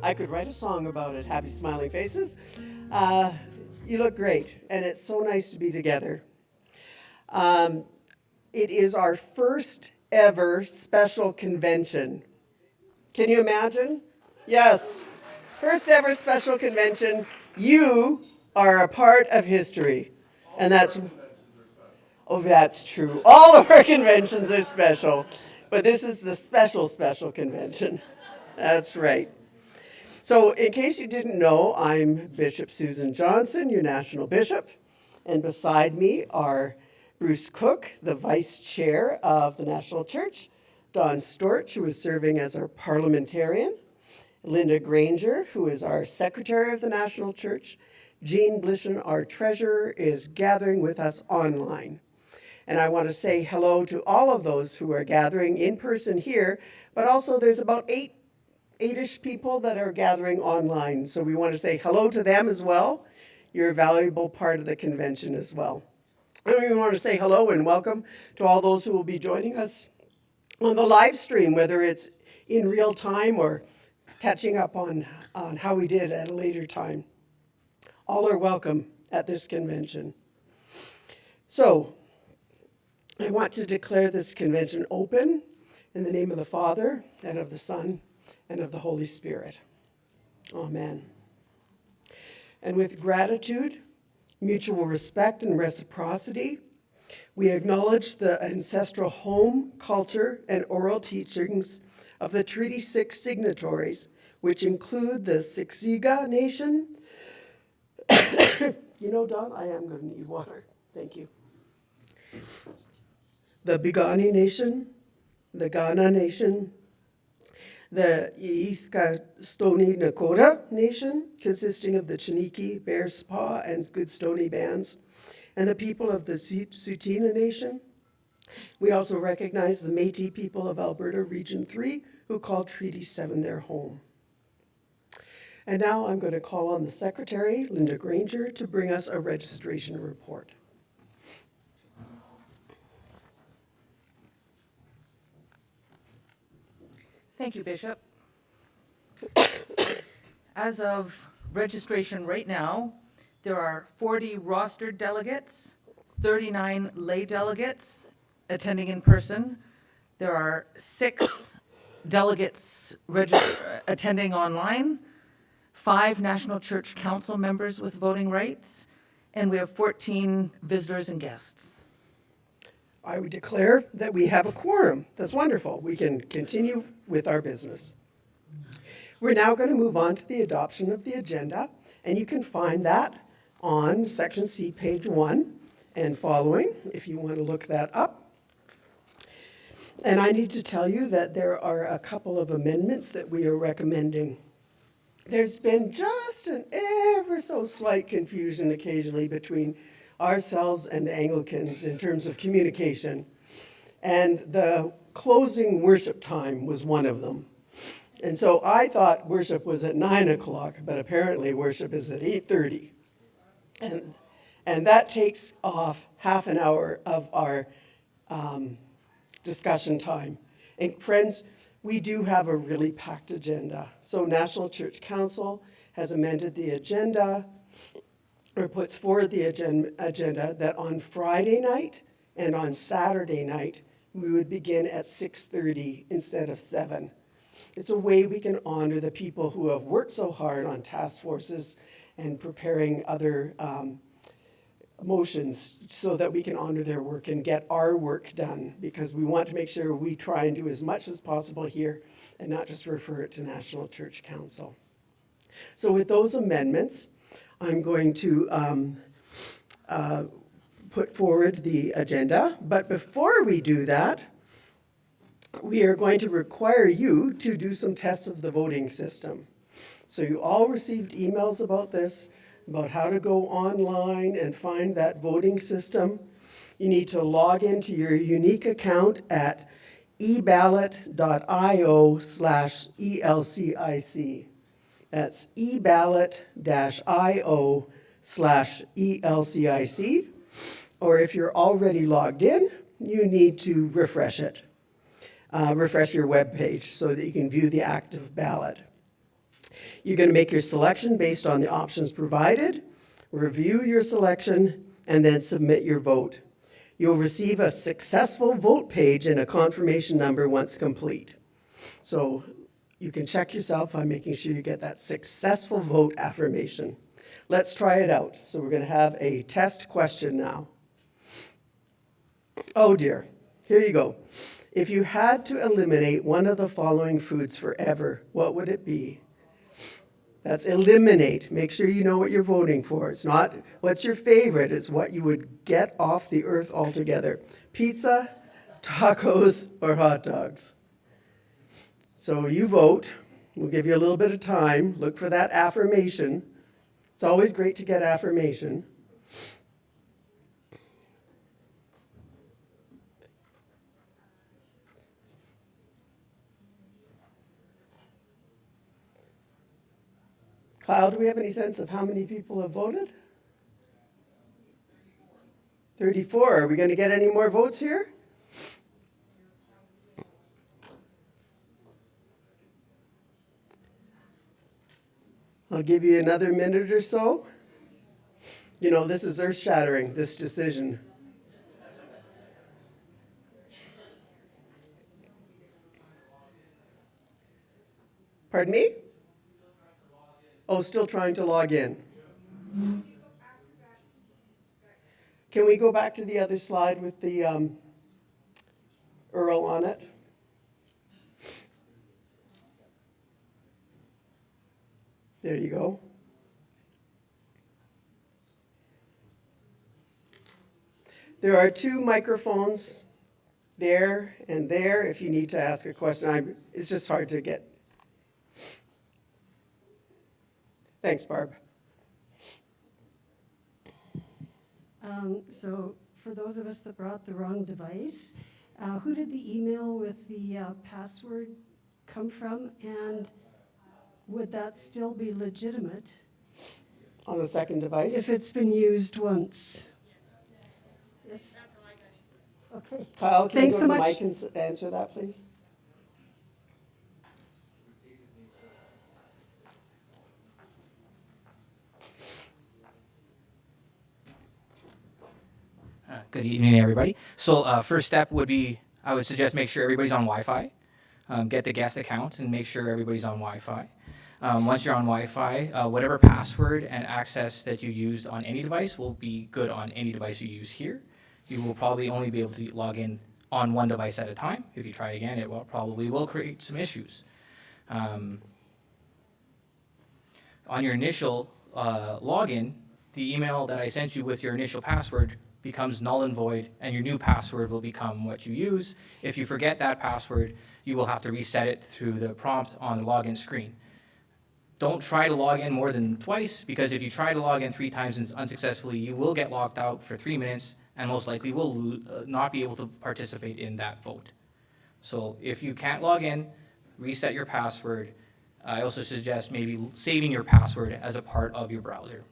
I could write a song about it. Happy smiling faces. You look great, and it's so nice to be together. It is our first ever special convention. Can you imagine? Yes, first ever special convention. You are a part of history, and that's. Oh, that's true. All of our conventions are special, but this is the special convention. That's right. So in case you didn't know, I'm Bishop Susan Johnson, your national bishop, and beside me are Bruce Cook, the vice chair of the National Church, Don Storch, who is serving as our parliamentarian, Linda Granger, who is our secretary of the National Church, Jean Blishen, our treasurer, is gathering with us online. And I want to say hello to all of those who are gathering in person here, but also there's about eight-ish people that are gathering online. So we want to say hello to them as well. You're a valuable part of the convention as well. And we want to say hello and welcome to all those who will be joining us on the live stream, whether it's in real time or catching up on how we did at a later time. All are welcome at this convention. So, I want to declare this convention open in the name of the Father, and of the Son, and of the Holy Spirit. Amen. And with gratitude, mutual respect, and reciprocity, we acknowledge the ancestral home, culture, and oral teachings of the Treaty 6 signatories, which include the Siksika Nation. You know, Don, I am going to need water. Thank you. The Piikani Nation, the Kaurna Nation, the Iitka Stoney Nakoda Nation, consisting of the Chiniki, Bearspaw, and Good Stoney bands, and the people of the Tsuut'ina Nation. We also recognize the Métis people of Alberta Region 3, who call Treaty 7 their home. And now I'm going to call on the Secretary, Linda Granger, to bring us a registration report. Thank you, Bishop. As of registration right now, there are 40 rostered delegates, 39 lay delegates attending in person. There are 6 delegates attending online, 5 National Church Council members with voting rights, and we have 14 visitors and guests. I would declare that we have a quorum. That's wonderful. We can continue with our business. We're now going to move on to the adoption of the agenda, and you can find that on Section C, page 1 and following, if you want to look that up. And I need to tell you that there are a couple of amendments that we are recommending. There's been just an ever so slight confusion occasionally between ourselves and the Anglicans in terms of communication. And the closing worship time was one of them. And so I thought worship was at 9 o'clock, but apparently worship is at 8:30. And that takes off half an hour of our discussion time. And friends, we do have a really packed agenda. So National Church Council has amended the agenda, or puts forward the agenda that on Friday night and on Saturday night, we would begin at 6:30 instead of 7. It's a way we can honor the people who have worked so hard on task forces and preparing other motions so that we can honor their work and get our work done, because we want to make sure we try and do as much as possible here and not just refer it to National Church Council. So with those amendments, I'm going to put forward the agenda, but before we do that, we are going to require you to do some tests of the voting system. So you all received emails about this, about how to go online and find that voting system. You need to log into your unique account at eballot.io/ELCIC. That's eballot-io/ELCIC. Or if you're already logged in, you need to refresh it. Refresh your web page so that you can view the active ballot. You're going to make your selection based on the options provided, review your selection, and then submit your vote. You'll receive a successful vote page and a confirmation number once complete. So you can check yourself by making sure you get that successful vote affirmation. Let's try it out. So we're going to have a test question now. Oh dear, here you go. If you had to eliminate one of the following foods forever, what would it be? That's eliminate. Make sure you know what you're voting for. It's not what's your favorite, it's what you would get off the earth altogether. Pizza, tacos, or hot dogs. So you vote. We'll give you a little bit of time. Look for that affirmation. It's always great to get affirmation. Kyle, do we have any sense of how many people have voted? 34. Are we going to get any more votes here? I'll give you another minute or so. You know, this is earth-shattering, this decision. Pardon me? Oh, still trying to log in. Can we go back to the other slide with the URL on it? There you go. There are 2 microphones there and there if you need to ask a question. It's just hard to get. Thanks, Barb. So for those of us that brought the wrong device, who did the email with the password come from? And would that still be legitimate On the second device? if it's been used once? Yes. Okay. Kyle, can Thanks you so go to the much. mic and answer that, please? Good evening, everybody. So first step would be, I would suggest make sure everybody's on Wi-Fi. Get the guest account and make sure everybody's on Wi-Fi. Once you're on Wi-Fi, whatever password and access that you used on any device will be good on any device you use here. You will probably only be able to log in on one device at a time. If you try again, it probably will create some issues. On your initial login, the email that I sent you with your initial password becomes null and void, and your new password will become what you use. If you forget that password, you will have to reset it through the prompt on the login screen. Don't try to log in more than twice, because if you try to log in 3 times and unsuccessfully, you will get locked out for 3 minutes and most likely will not be able to participate in that vote. So if you can't log in, reset your password. I also suggest maybe saving your password as a part of your browser.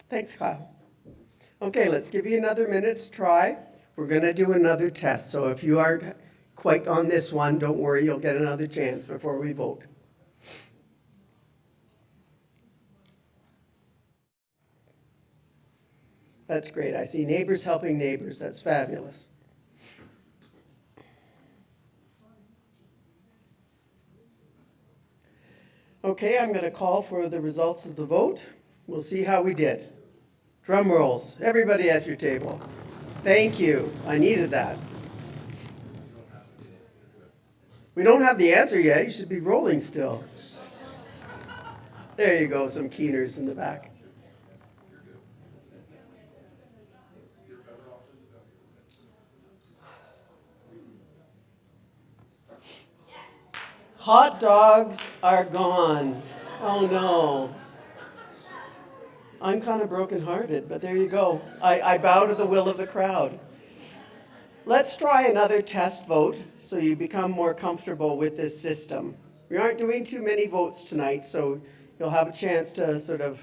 Thanks, Kyle. Okay, let's give you another minute to try. We're going to do another test. So if you aren't quite on this one, don't worry, you'll get another chance before we vote. That's great. I see neighbors helping neighbors. That's fabulous. Okay, I'm going to call for the results of the vote. We'll see how we did. Drum rolls. Everybody at your table. Thank you. I needed that. We don't have the answer yet. You should be rolling still. There you go, some keeners in the back. Hot dogs are gone. Oh no. I'm kind of brokenhearted, but there you go. I bow to the will of the crowd. Let's try another test vote so you become more comfortable with this system. We aren't doing too many votes tonight, so you'll have a chance to sort of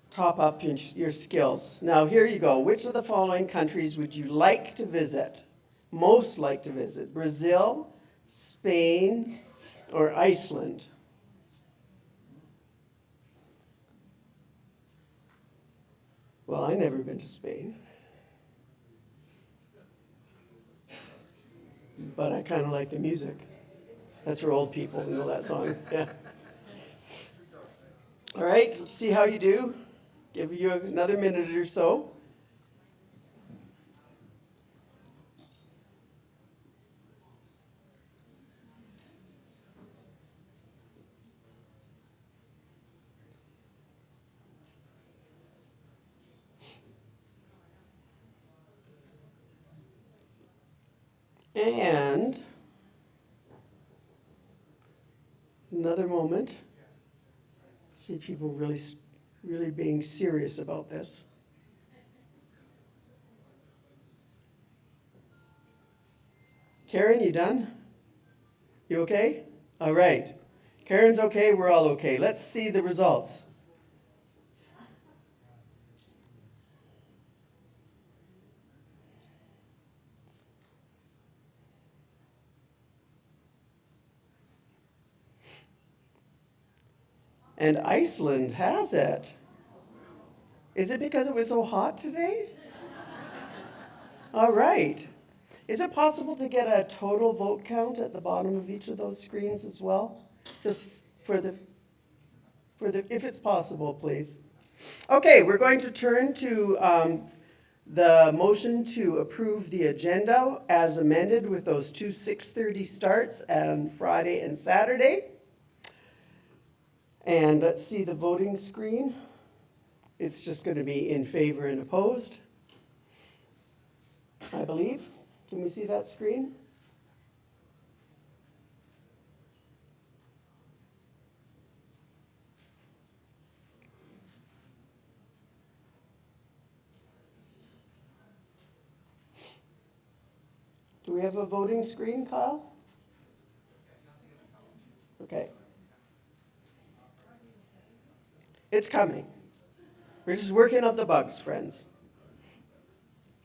top up your skills. Now, here you go. Which of the following countries would you like to visit? Most like to visit? Brazil, Spain, or Iceland? Well, I've never been to Spain. But I kind of like the music. That's for old people who know that song. Yeah. All right, let's see how you do. Give you another minute or so. And another moment. See people really being serious about this. Karen, you done? You okay? All right. Karen's okay, we're all okay. Let's see the results. And Iceland has it. Is it because it was so hot today? All right. Is it possible to get a total vote count at the bottom of each of those screens as well? Just for the, if it's possible, please. Okay, we're going to turn to the motion to approve the agenda as amended with those two 6:30 starts on Friday and Saturday. And let's see the voting screen. It's just going to be in favor and opposed, I believe. Can we see that screen? Do we have a voting screen, Kyle? Okay. It's coming. We're just working out the bugs, friends.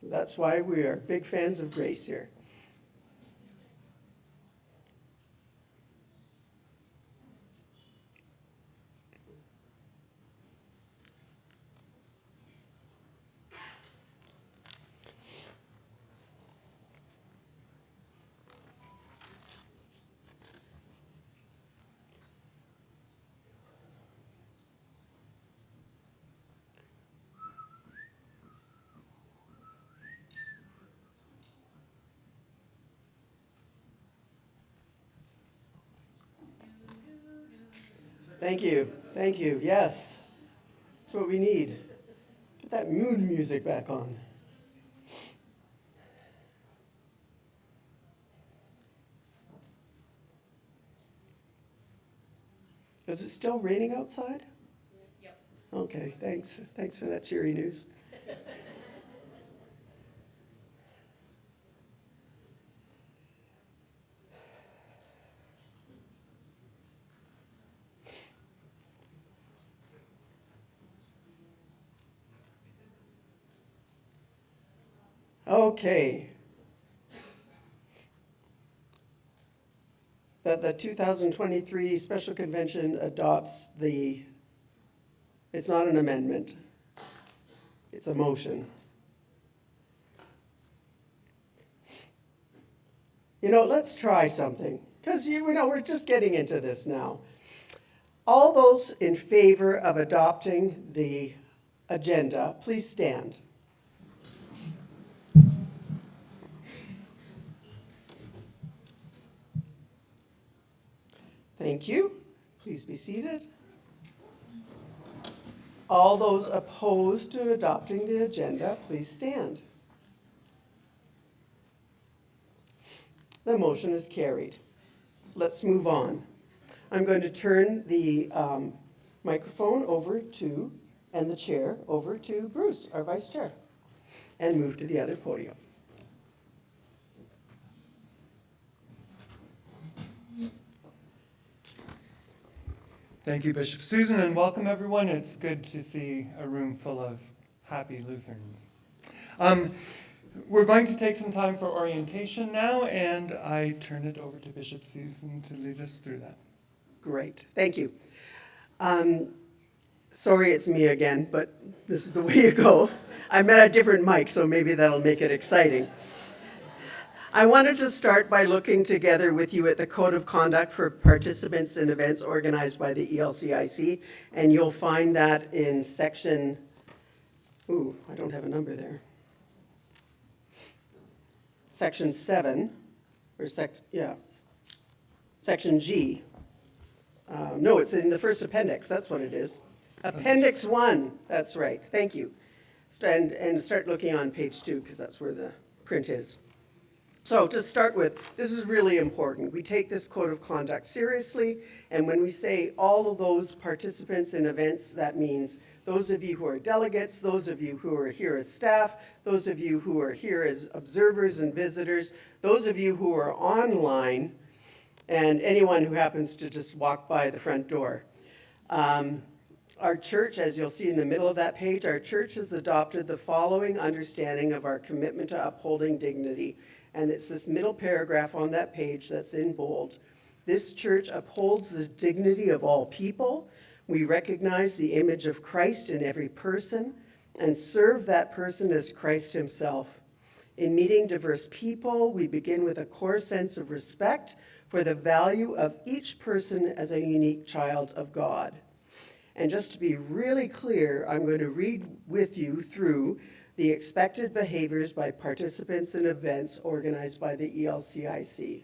That's why we are big fans of Grace here. Thank you. Thank you. Yes. That's what we need. Get that moon music back on. Is it still raining outside? Yep. Okay, thanks. Thanks for that cheery news. Okay. That the 2023 Special Convention adopts it's not an amendment, it's a motion. You know, let's try something, because we're just getting into this now. All those in favor of adopting the agenda, please stand. Thank you. Please be seated. All those opposed to adopting the agenda, please stand. The motion is carried. Let's move on. I'm going to turn the microphone over to, and the chair over to Bruce, our vice chair, and move to the other podium. Thank you, Bishop Susan, and welcome everyone. It's good to see a room full of happy Lutherans. We're going to take some time for orientation now, and I turn it over to Bishop Susan to lead us through that. Great, thank you. Sorry it's me again, but this is the way you go. I'm at a different mic, so maybe that'll make it exciting. I wanted to start by looking together with you at the Code of Conduct for Participants in Events organized by the ELCIC, and you'll find that in section, I don't have a number there. Section 7, or section G. No, it's in the first appendix, that's what it is. Appendix 1, that's right, thank you. And start looking on page 2, because that's where the print is. So to start with, this is really important. We take this code of conduct seriously, and when we say all of those participants in events, that means those of you who are delegates, those of you who are here as staff, those of you who are here as observers and visitors, those of you who are online, and anyone who happens to just walk by the front door. Our church, as you'll see in the middle of that page, our church has adopted the following understanding of our commitment to upholding dignity. And it's this middle paragraph on that page that's in bold. This church upholds the dignity of all people. We recognize the image of Christ in every person and serve that person as Christ himself. In meeting diverse people, we begin with a core sense of respect for the value of each person as a unique child of God. And just to be really clear, I'm going to read with you through the expected behaviors by participants in events organized by the ELCIC.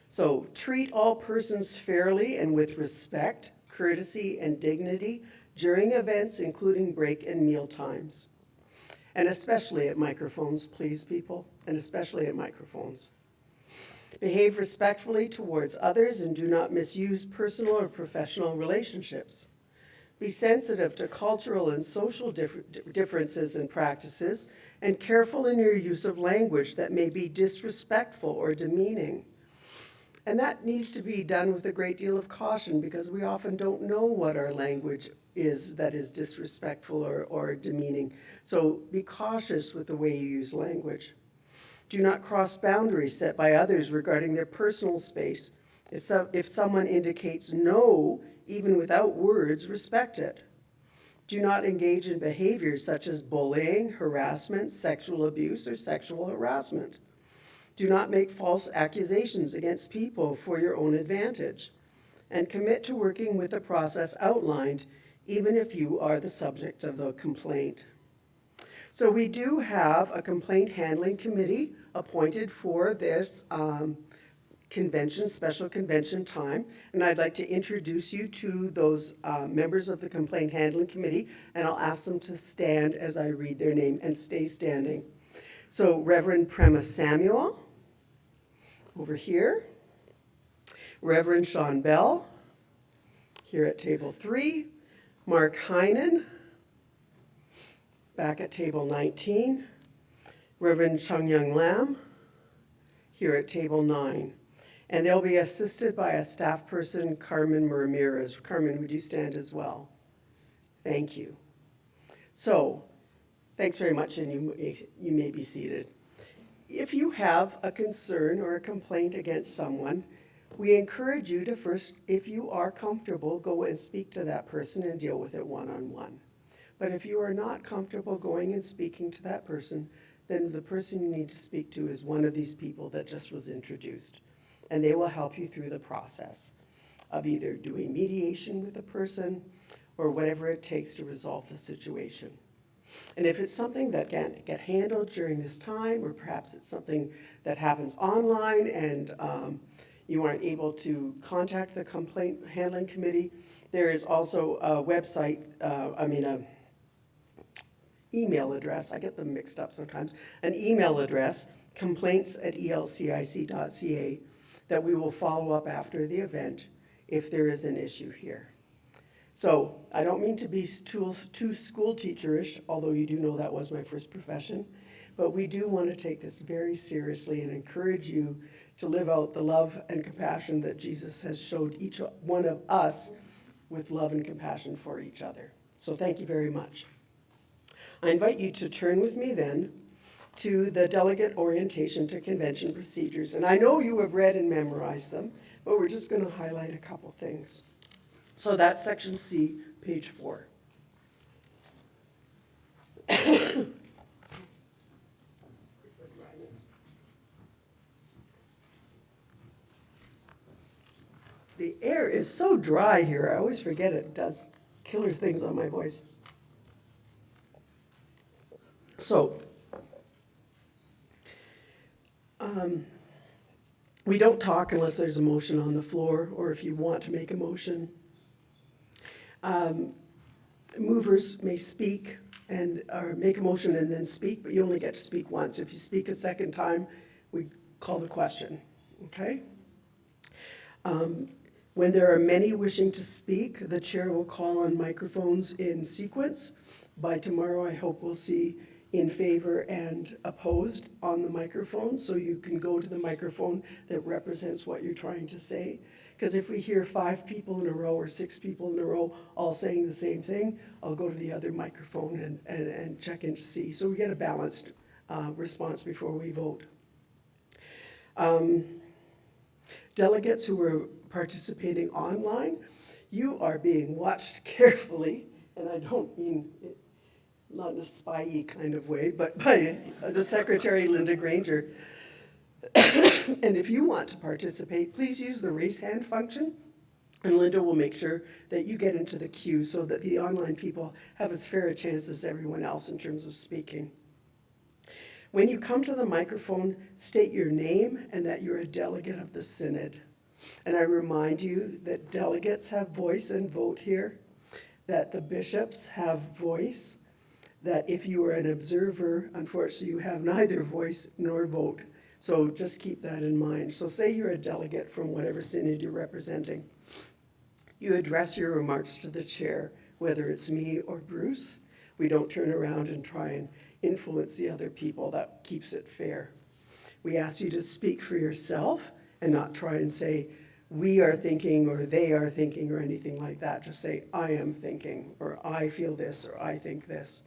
So, treat all persons fairly and with respect, courtesy, and dignity during events, including break and meal times. And especially at microphones, please, people, and especially at microphones. Behave respectfully towards others and do not misuse personal or professional relationships. Be sensitive to cultural and social differences and practices, and careful in your use of language that may be disrespectful or demeaning. And that needs to be done with a great deal of caution, because we often don't know what our language is that is disrespectful or demeaning. So be cautious with the way you use language. Do not cross boundaries set by others regarding their personal space. If someone indicates no, even without words, respect it. Do not engage in behaviors such as bullying, harassment, sexual abuse, or sexual harassment. Do not make false accusations against people for your own advantage. And commit to working with the process outlined, even if you are the subject of the complaint. So we do have a complaint handling committee appointed for this convention, special convention time, and I'd like to introduce you to those members of the complaint handling committee, and I'll ask them to stand as I read their name and stay standing. So Reverend Prema Samuel, over here. Reverend Sean Bell, here at table 3. Mark Heinen, back at table 19. Reverend Chung Young Lam, here at table 9. And they'll be assisted by a staff person, Carmen Ramirez. Carmen, would you stand as well? Thank you. So, thanks very much, and you may be seated. If you have a concern or a complaint against someone, we encourage you to first, if you are comfortable, go and speak to that person and deal with it one-on-one. But if you are not comfortable going and speaking to that person, then the person you need to speak to is one of these people that just was introduced. And they will help you through the process of either doing mediation with the person or whatever it takes to resolve the situation. And if it's something that can't get handled during this time, or perhaps it's something that happens online and you aren't able to contact the complaint handling committee, there is also a website, email address, I get them mixed up sometimes, an email address, complaints@elcic.ca, that we will follow up after the event if there is an issue here. So I don't mean to be too school teacherish, although you do know that was my first profession, but we do want to take this very seriously and encourage you to live out the love and compassion that Jesus has showed each one of us with love and compassion for each other. So thank you very much. I invite you to turn with me then to the delegate orientation to convention procedures. And I know you have read and memorized them, but we're just going to highlight a couple things. So that's section C, page 4. The air is so dry here, I always forget it does killer things on my voice. So, we don't talk unless there's a motion on the floor, or if you want to make a motion. Movers may speak or make a motion and then speak, but you only get to speak once. If you speak a second time, we call the question, okay? When there are many wishing to speak, the chair will call on microphones in sequence. By tomorrow, I hope we'll see in favor and opposed on the microphone, so you can go to the microphone that represents what you're trying to say. Because if we hear 5 people in a row or 6 people in a row all saying the same thing, I'll go to the other microphone and check in to see. So we get a balanced response before we vote. Delegates who are participating online, you are being watched carefully, and I don't mean not in a spy-y kind of way, but by the Secretary, Linda Granger. And if you want to participate, please use the raise hand function, and Linda will make sure that you get into the queue so that the online people have as fair a chance as everyone else in terms of speaking. When you come to the microphone, state your name and that you're a delegate of the synod. And I remind you that delegates have voice and vote here, that the bishops have voice, that if you are an observer, unfortunately, you have neither voice nor vote. So just keep that in mind. So say you're a delegate from whatever synod you're representing. You address your remarks to the chair, whether it's me or Bruce. We don't turn around and try and influence the other people. That keeps it fair. We ask you to speak for yourself and not try and say, we are thinking or they are thinking or anything like that. Just say, I am thinking, or I feel this, or I think this.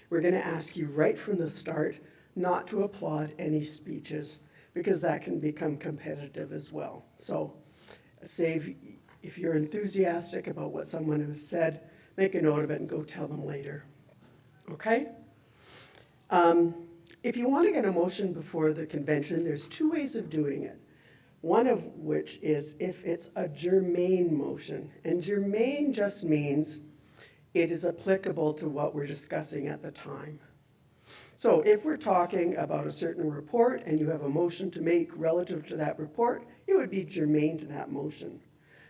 We're going to ask you right from the start not to applaud any speeches, because that can become competitive as well. So save, if you're enthusiastic about what someone has said, make a note of it and go tell them later. Okay? If you want to get a motion before the convention, there's 2 ways of doing it. One of which is if it's a germane motion. And germane just means it is applicable to what we're discussing at the time. So if we're talking about a certain report and you have a motion to make relative to that report, it would be germane to that motion.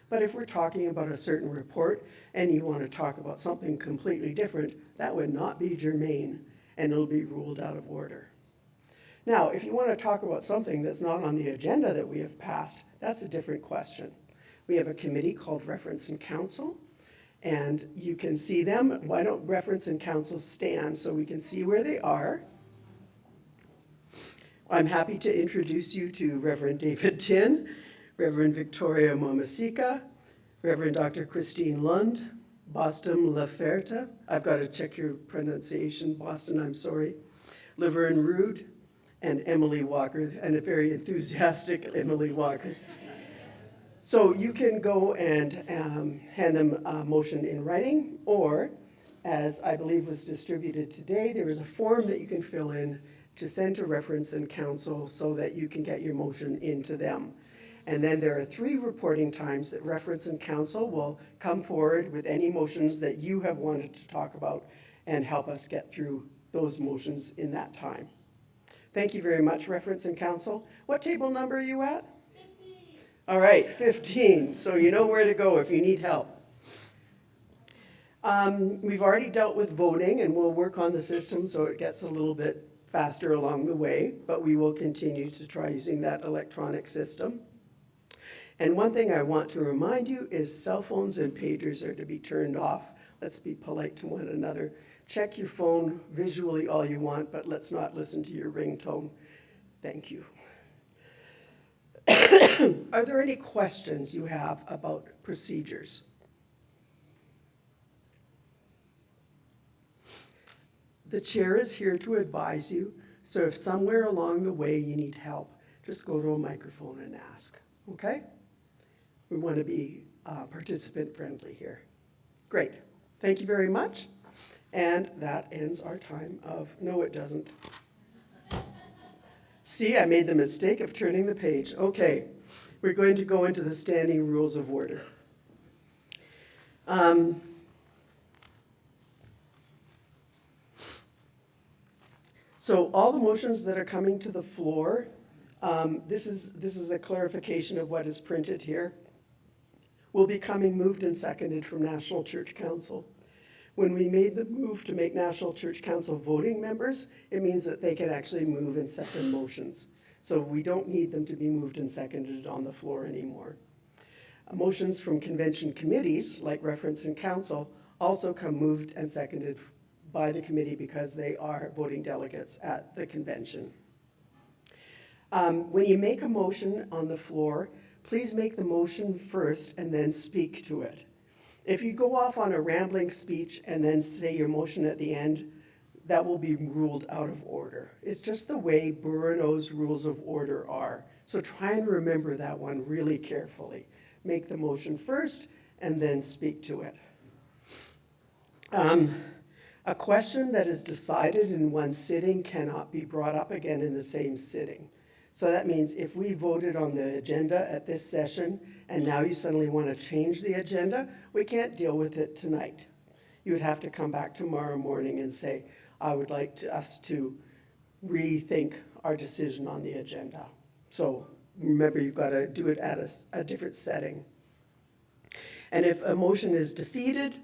But if we're talking about a certain report and you want to talk about something completely different, that would not be germane, and it'll be ruled out of order. Now, if you want to talk about something that's not on the agenda that we have passed, that's a different question. We have a committee called Reference and Counsel, and you can see them. Why don't Reference and Counsel stand so we can see where they are? I'm happy to introduce you to Reverend David Tin, Reverend Victoria Momasika, Reverend Dr. Christine Lund, Boston Laferte. I've got to check your pronunciation, Boston, I'm sorry. Laverne Rood, and Emily Walker, and a very enthusiastic Emily Walker. So you can go and hand them a motion in writing, or, as I believe was distributed today, there is a form that you can fill in to send to Reference and Counsel so that you can get your motion into them. And then there are 3 reporting times that Reference and Counsel will come forward with any motions that you have wanted to talk about and help us get through those motions in that time. Thank you very much, Reference and Counsel. What table number are you at? 15. All right, 15. So you know where to go if you need help. We've already dealt with voting, and we'll work on the system so it gets a little bit faster along the way, but we will continue to try using that electronic system. And one thing I want to remind you is cell phones and pagers are to be turned off. Let's be polite to one another. Check your phone visually all you want, but let's not listen to your ringtone. Thank you. Are there any questions you have about procedures? The chair is here to advise you So if somewhere along the way you need help, just go to a microphone and ask, okay? We want to be participant friendly here. Great. Thank you very much. And that ends our time of, no, it doesn't. See, I made the mistake of turning the page. Okay, we're going to go into the standing rules of order. So all the motions that are coming to the floor, this is a clarification of what is printed here, will be coming moved and seconded from National Church Council. When we made the move to make National Church Council voting members, it means that they can actually move and second motions. So we don't need them to be moved and seconded on the floor anymore. Motions from convention committees, like reference in council, also come moved and seconded by the committee because they are voting delegates at the convention. When you make a motion on the floor, please make the motion first and then speak to it. If you go off on a rambling speech and then say your motion at the end, that will be ruled out of order. It's just the way Burno's rules of order are. So try and remember that one really carefully. Make the motion first and then speak to it. A question that is decided in one sitting cannot be brought up again in the same sitting. So that means if we voted on the agenda at this session and now you suddenly want to change the agenda, we can't deal with it tonight. You would have to come back tomorrow morning and say, I would like us to rethink our decision on the agenda. So remember, you've got to do it at a different setting. And if a motion is defeated,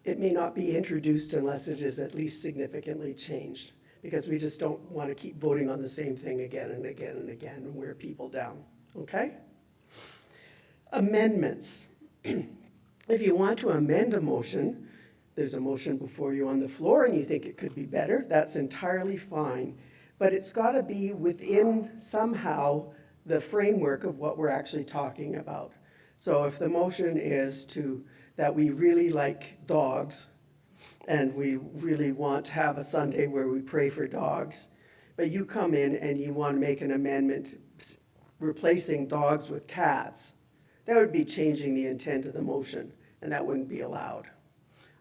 it may not be introduced unless it is at least significantly changed, because we just don't want to keep voting on the same thing again and again and again and wear people down, okay? Amendments. If you want to amend a motion, there's a motion before you on the floor and you think it could be better, that's entirely fine. But it's got to be within somehow the framework of what we're actually talking about. So if the motion is that we really like dogs, and we really want to have a Sunday where we pray for dogs, but you come in and you want to make an amendment replacing dogs with cats, that would be changing the intent of the motion, and that wouldn't be allowed.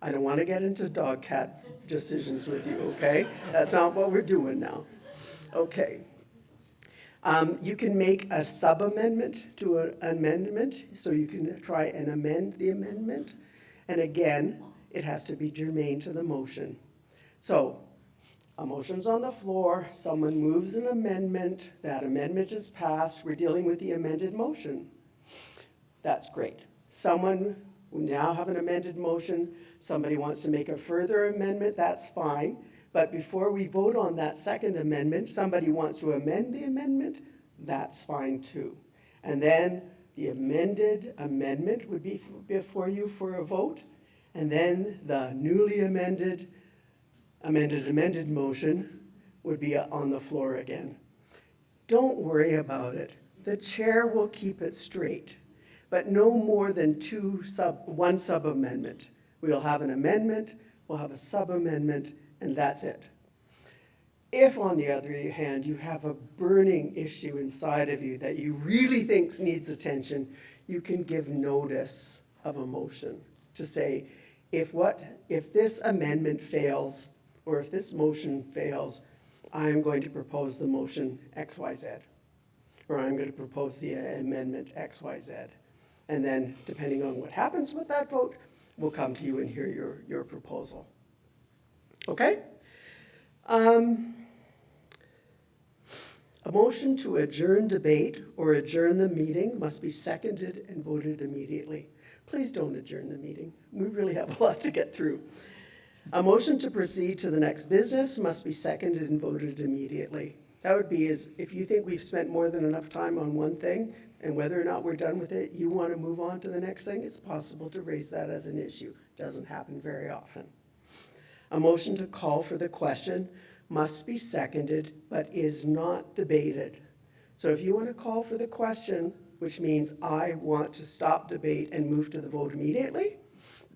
I don't want to get into dog-cat decisions with you, okay? That's not what we're doing now. Okay. You can make a sub-amendment to an amendment, so you can try and amend the amendment. And again, it has to be germane to the motion. So, a motion's on the floor, someone moves an amendment, that amendment is passed, we're dealing with the amended motion. That's great. We now have an amended motion, somebody wants to make a further amendment, that's fine. But before we vote on that second amendment, somebody wants to amend the amendment, that's fine too. And then the amended amendment would be before you for a vote. And then the newly amended motion would be on the floor again. Don't worry about it. The chair will keep it straight, but no more than one sub-amendment. We'll have an amendment, we'll have a sub-amendment, and that's it. If, on the other hand, you have a burning issue inside of you that you really think needs attention, you can give notice of a motion to say, if this amendment fails, or if this motion fails, I'm going to propose the motion XYZ, or I'm going to propose the amendment XYZ. And then, depending on what happens with that vote, we'll come to you and hear your proposal. Okay? A motion to adjourn debate or adjourn the meeting must be seconded and voted immediately. Please don't adjourn the meeting. We really have a lot to get through. A motion to proceed to the next business must be seconded and voted immediately. That would be if you think we've spent more than enough time on one thing and whether or not we're done with it, you want to move on to the next thing, it's possible to raise that as an issue. Doesn't happen very often. A motion to call for the question must be seconded but is not debated. So if you want to call for the question, which means I want to stop debate and move to the vote immediately,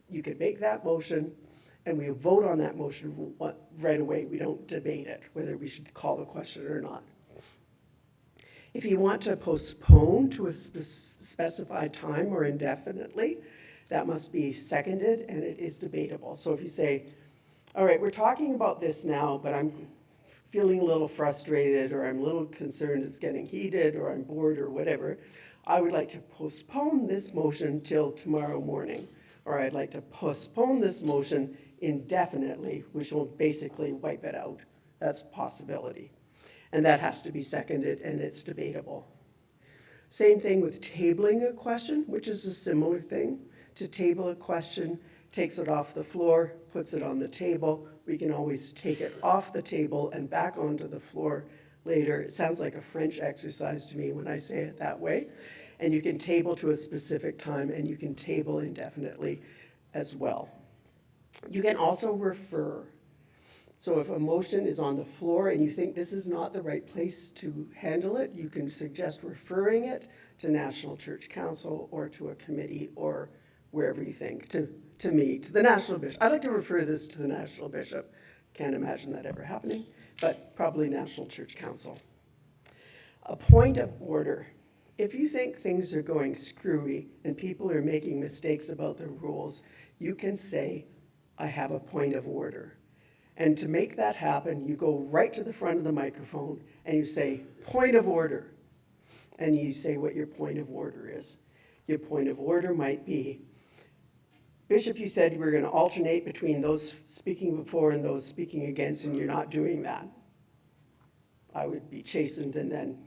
you could make that motion and we vote on that motion right away. We don't debate it, whether we should call the question or not. If you want to postpone to a specified time or indefinitely, that must be seconded and it is debatable. So if you say, all right, we're talking about this now, but I'm feeling a little frustrated, or I'm a little concerned it's getting heated, or I'm bored, or whatever, I would like to postpone this motion till tomorrow morning. Or I'd like to postpone this motion indefinitely, which will basically wipe it out. That's a possibility. And that has to be seconded, and it's debatable. Same thing with tabling a question, which is a similar thing. To table a question, takes it off the floor, puts it on the table. We can always take it off the table and back onto the floor later. It sounds like a French exercise to me when I say it that way. And you can table to a specific time, and you can table indefinitely as well. You can also refer. So if a motion is on the floor and you think this is not the right place to handle it, you can suggest referring it to National Church Council or to a committee or wherever you think, to me, to the National Bishop. I'd like to refer this to the National Bishop. Can't imagine that ever happening, but probably National Church Council. A point of order. If you think things are going screwy and people are making mistakes about the rules, you can say, I have a point of order. And to make that happen, you go right to the front of the microphone and you say, point of order. And you say what your point of order is. Your point of order might be, Bishop, you said you were going to alternate between those speaking before and those speaking against, and you're not doing that. I would be chastened and then,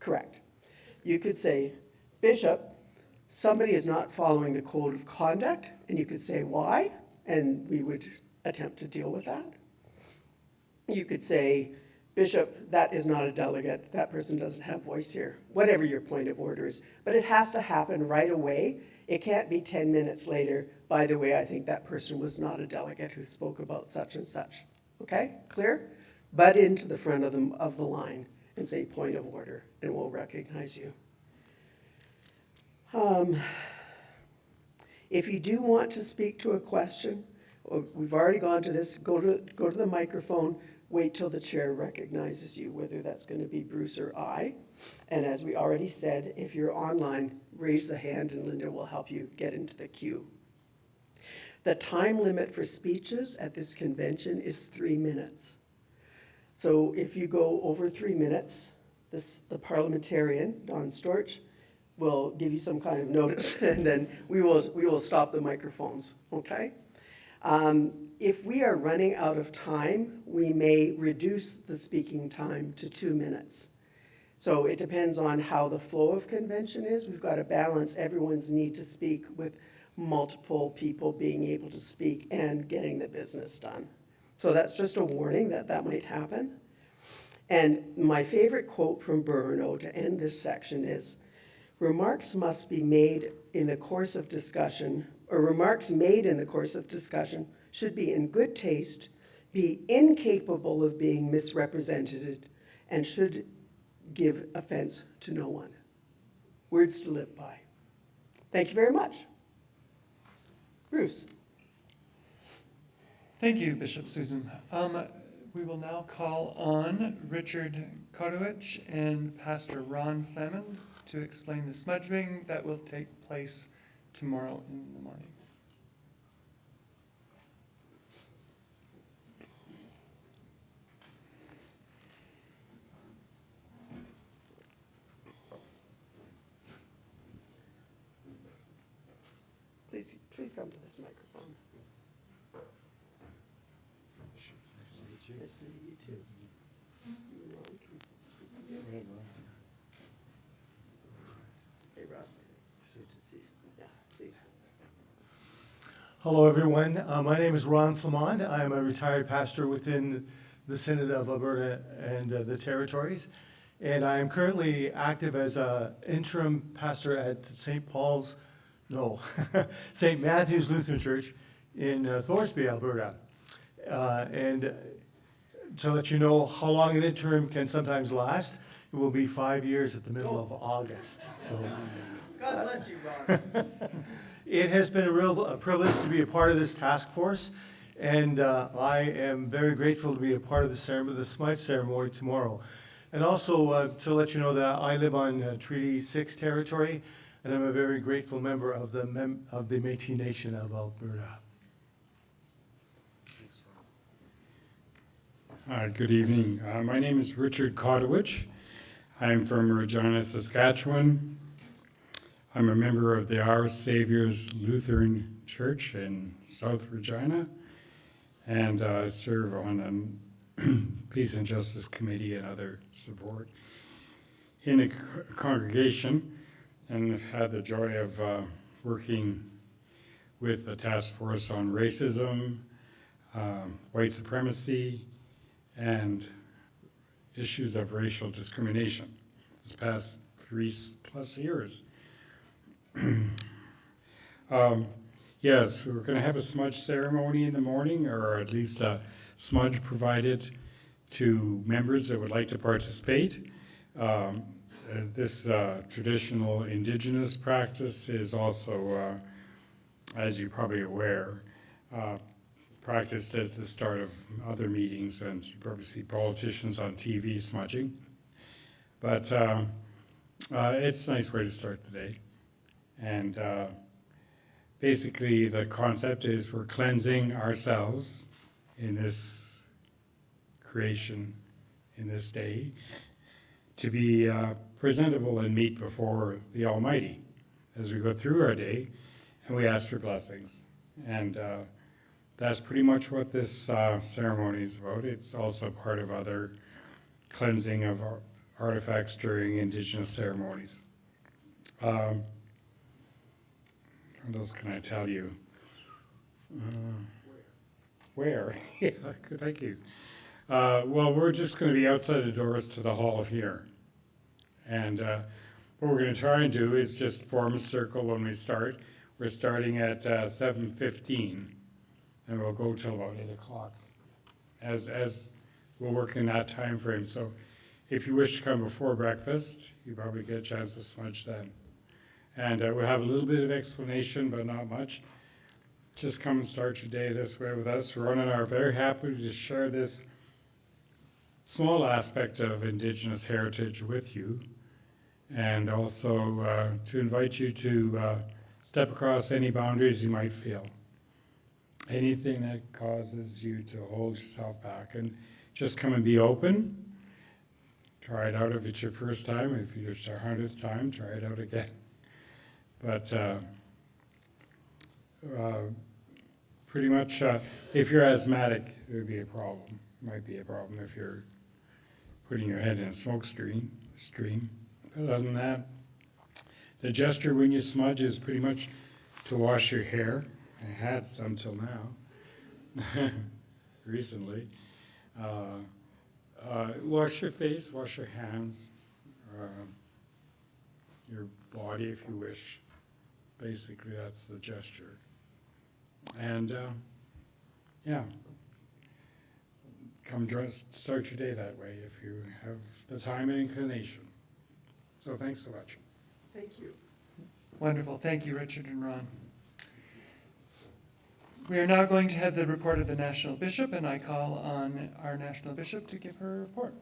correct. You could say, Bishop, somebody is not following the code of conduct, and you could say why, and we would attempt to deal with that. You could say, Bishop, that is not a delegate. That person doesn't have voice here. Whatever your point of order is. But it has to happen right away. It can't be 10 minutes later. By the way, I think that person was not a delegate who spoke about such and such. Okay, clear? Butt into the front of the line and say point of order, and we'll recognize you. If you do want to speak to a question, we've already gone to this, go to the microphone, wait till the chair recognizes you, whether that's going to be Bruce or I. And as we already said, if you're online, raise the hand and Linda will help you get into the queue. The time limit for speeches at this convention is 3 minutes. So if you go over 3 minutes, the parliamentarian, Don Storch, will give you some kind of notice, and then we will stop the microphones, okay? If we are running out of time, we may reduce the speaking time to 2 minutes. So it depends on how the flow of convention is. We've got to balance everyone's need to speak with multiple people being able to speak and getting the business done. So that's just a warning that might happen. And my favorite quote from Bruno to end this section is, remarks must be made in the course of discussion, or remarks made in the course of discussion should be in good taste, be incapable of being misrepresented, and should give offense to no one. Words to live by. Thank you very much. Bruce. Thank you, Bishop Susan. We will now call on Richard Kodowich and Pastor Ron Flemond to explain the smudging that will take place tomorrow in the morning. Please come to this microphone. Nice to meet you. Nice to meet you too. You, Ron, can speak again? Hey, Rob. Good to see you. Yeah, please. Hello, everyone. My name is Ron Flemond. I am a retired pastor within the Synod of Alberta and the Territories. And I am currently active as an interim pastor at St. Matthew's Lutheran Church in Thorsby, Alberta. And so that you know how long an interim can sometimes last, it will be 5 years at the middle of August. So, God bless you, Ron. It has been a real privilege to be a part of this task force, and I am very grateful to be a part of the ceremony, the Smudge ceremony tomorrow. And also to let you know that I live on Treaty 6 territory, and I'm a very grateful member of the Métis Nation of Alberta. Good evening. My name is Richard Kotowich. I'm from Regina, Saskatchewan. I'm a member of the Our Saviour's Lutheran Church in South Regina, and I serve on a Peace and Justice Committee and other support in the congregation, and I've had the joy of working with the task force on racism, white supremacy, and issues of racial discrimination this past 3+ years. Yes, we're going to have a smudge ceremony in the morning, or at least a smudge provided to members that would like to participate. This traditional Indigenous practice is also, as you're probably aware, practiced as the start of other meetings, and you probably see politicians on TV smudging. But it's a nice way to start the day. And basically the concept is we're cleansing ourselves in this creation, in this day, to be presentable and meet before the Almighty as we go through our day, and we ask for blessings. And that's pretty much what this ceremony is about. It's also part of other cleansing of artifacts during Indigenous ceremonies. What else can I tell you? Where? Yeah, thank you. Well, we're just going to be outside the doors to the hall here. And what we're going to try and do is just form a circle when we start. We're starting at 7:15, and we'll go till about 8 o'clock. As we'll work in that time frame. So if you wish to come before breakfast, you probably get a chance to smudge then. And we'll have a little bit of explanation, but not much. Just come and start your day this way with us. Ron and I are very happy to share this small aspect of Indigenous heritage with you, and also to invite you to step across any boundaries you might feel. Anything that causes you to hold yourself back, and just come and be open. Try it out if it's your first time. If it's your 100th time, try it out again. But pretty much, if you're asthmatic, it would be a problem. It might be a problem if you're putting your head in a smoke stream. But other than that, the gesture when you smudge is pretty much to wash your hair. I had some till now, recently. Wash your face, wash your hands, your body if you wish. Basically, that's the gesture. And yeah, come start your day that way if you have the time and inclination. So thanks so much. Thank you. Wonderful. Thank you, Richard and Ron. We are now going to have the report of the National Bishop, and I call on our National Bishop to give her report.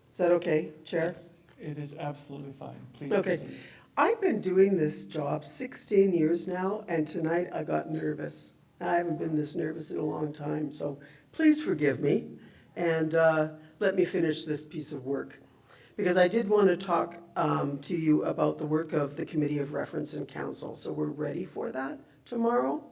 Is that okay, Chair? It is absolutely fine. Please Okay. proceed. I've been doing this job 16 years now, and tonight I got nervous. I haven't been this nervous in a long time, so please forgive me, and let me finish this piece of work. Because I did want to talk to you about the work of the Committee of Reference and Council, so we're ready for that tomorrow.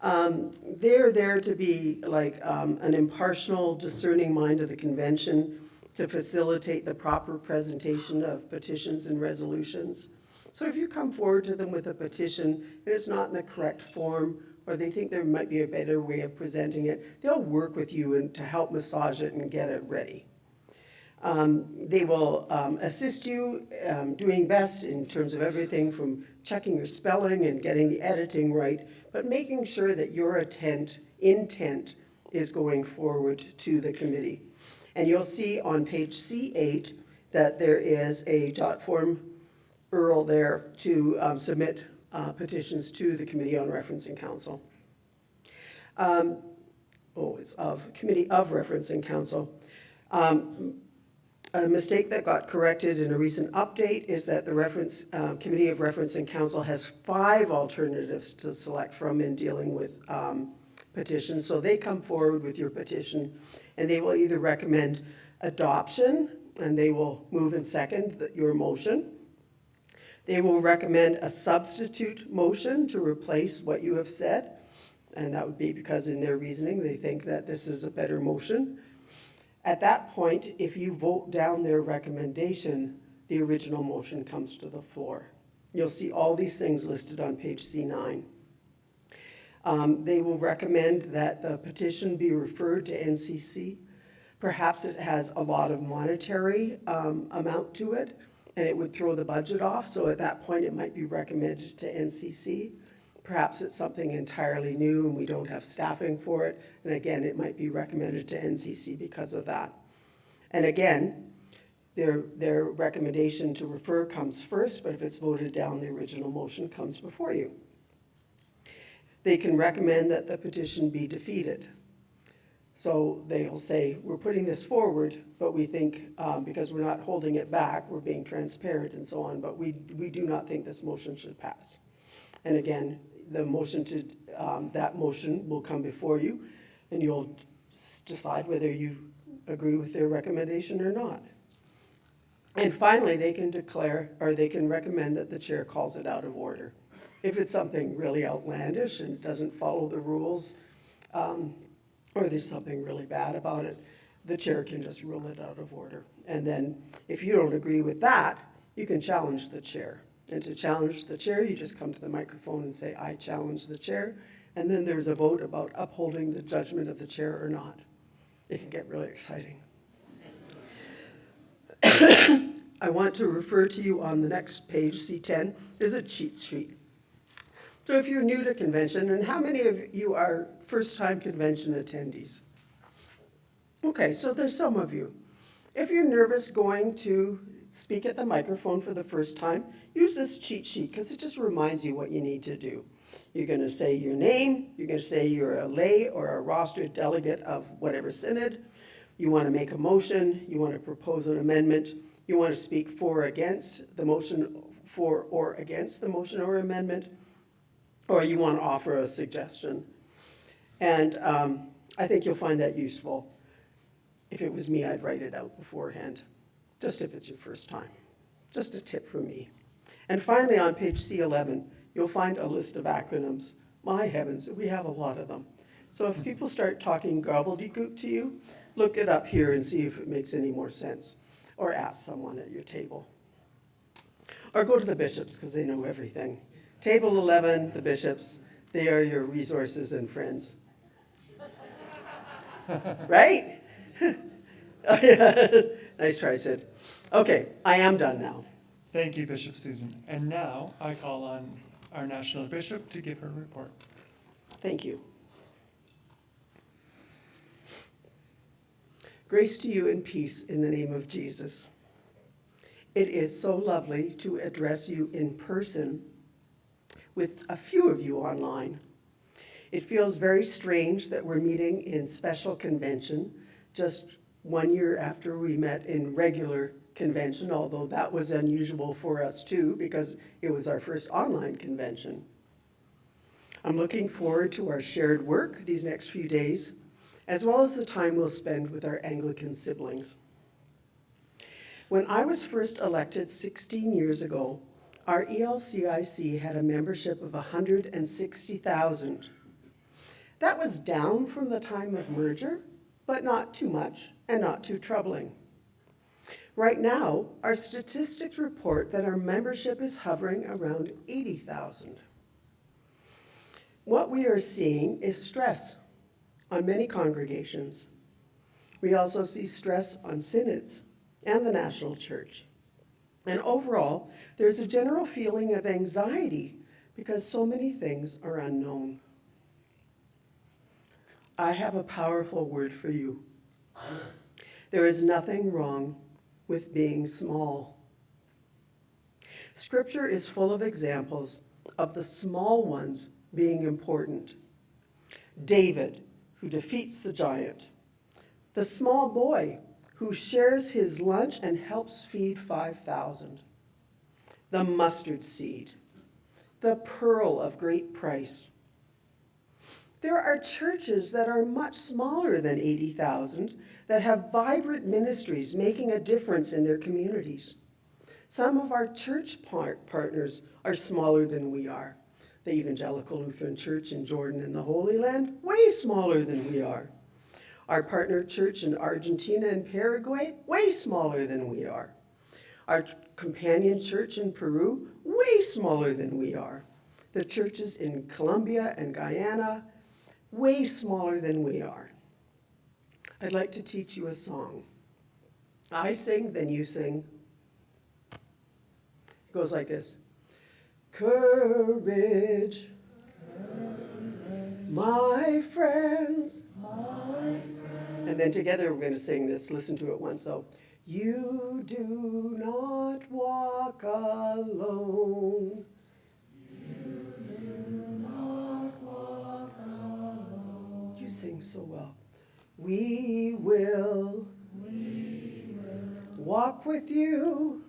They're there to be like an impartial, discerning mind of the convention to facilitate the proper presentation of petitions and resolutions. So if you come forward to them with a petition and it's not in the correct form, or they think there might be a better way of presenting it, they'll work with you and to help massage it and get it ready. They will assist you doing best in terms of everything from checking your spelling and getting the editing right, but making sure that your intent is going forward to the committee. And you'll see on page C8 that there is a jot form URL there to submit petitions to the Committee on Referencing Council. It's of Committee of Referencing Council. A mistake that got corrected in a recent update is that the Committee of Referencing Council has 5 alternatives to select from in dealing with petitions. So they come forward with your petition, and they will either recommend adoption, and they will move and second your motion. They will recommend a substitute motion to replace what you have said, and that would be because in their reasoning, they think that this is a better motion. At that point, if you vote down their recommendation, the original motion comes to the floor. You'll see all these things listed on page C9. They will recommend that the petition be referred to NCC. Perhaps it has a lot of monetary amount to it, and it would throw the budget off, so at that point it might be recommended to NCC. Perhaps it's something entirely new and we don't have staffing for it, and again, it might be recommended to NCC because of that. And again, their recommendation to refer comes first, but if it's voted down, the original motion comes before you. They can recommend that the petition be defeated. So they'll say, we're putting this forward, but we think, because we're not holding it back, we're being transparent and so on, but we do not think this motion should pass. And again, the motion that motion will come before you, and you'll decide whether you agree with their recommendation or not. And finally, they can declare, or they can recommend that the chair calls it out of order. If it's something really outlandish and doesn't follow the rules, or there's something really bad about it, the chair can just rule it out of order. And then if you don't agree with that, you can challenge the chair. And to challenge the chair, you just come to the microphone and say, I challenge the chair. And then there's a vote about upholding the judgment of the chair or not. It can get really exciting. I want to refer to you on the next page, C10, there's a cheat sheet. So if you're new to convention, and how many of you are first-time convention attendees? Okay, so there's some of you. If you're nervous going to speak at the microphone for the first time, use this cheat sheet because it just reminds you what you need to do. You're going to say your name, you're going to say you're a lay or a rostered delegate of whatever synod, you want to make a motion, you want to propose an amendment, you want to speak for or against the motion or amendment, or you want to offer a suggestion. And I think you'll find that useful. If it was me, I'd write it out beforehand, just if it's your first time. Just a tip from me. And finally, on page C11, you'll find a list of acronyms. My heavens, we have a lot of them. So if people start talking gobbledygook to you, look it up here and see if it makes any more sense. Or ask someone at your table. Or go to the bishops, because they know everything. Table 11, the bishops, they are your resources and friends. Right? Oh, yeah. Nice try, Sid. Okay, I am done now. Thank you, Bishop Susan. And now I call on our national bishop to give her report. Thank you. Grace to you and peace in the name of Jesus. It is so lovely to address you in person with a few of you online. It feels very strange that we're meeting in special convention just 1 year after we met in regular convention, although that was unusual for us too because it was our first online convention. I'm looking forward to our shared work these next few days, as well as the time we'll spend with our Anglican siblings. When I was first elected 16 years ago, our ELCIC had a membership of 160,000. That was down from the time of merger, but not too much and not too troubling. Right now, our statistics report that our membership is hovering around 80,000. What we are seeing is stress on many congregations. We also see stress on synods, and the national church. And overall, there's a general feeling of anxiety because so many things are unknown. I have a powerful word for you. There is nothing wrong with being small. Scripture is full of examples of the small ones being important. David, who defeats the giant. The small boy who shares his lunch and helps feed 5,000. The mustard seed. The pearl of great price. There are churches that are much smaller than 80,000 that have vibrant ministries making a difference in their communities. Some of our church partners are smaller than we are. The Evangelical Lutheran Church in Jordan and the Holy Land, way smaller than we are. Our partner church in Argentina and Paraguay, way smaller than we are. Our companion church in Peru, way smaller than we are. The churches in Colombia and Guyana, way smaller than we are. I'd like to teach you a song. I sing, then you sing. It goes like this. Courage, my friends. And then together we're going to sing this. Listen to it once. So, you do not walk alone. You sing so well. We will walk with you.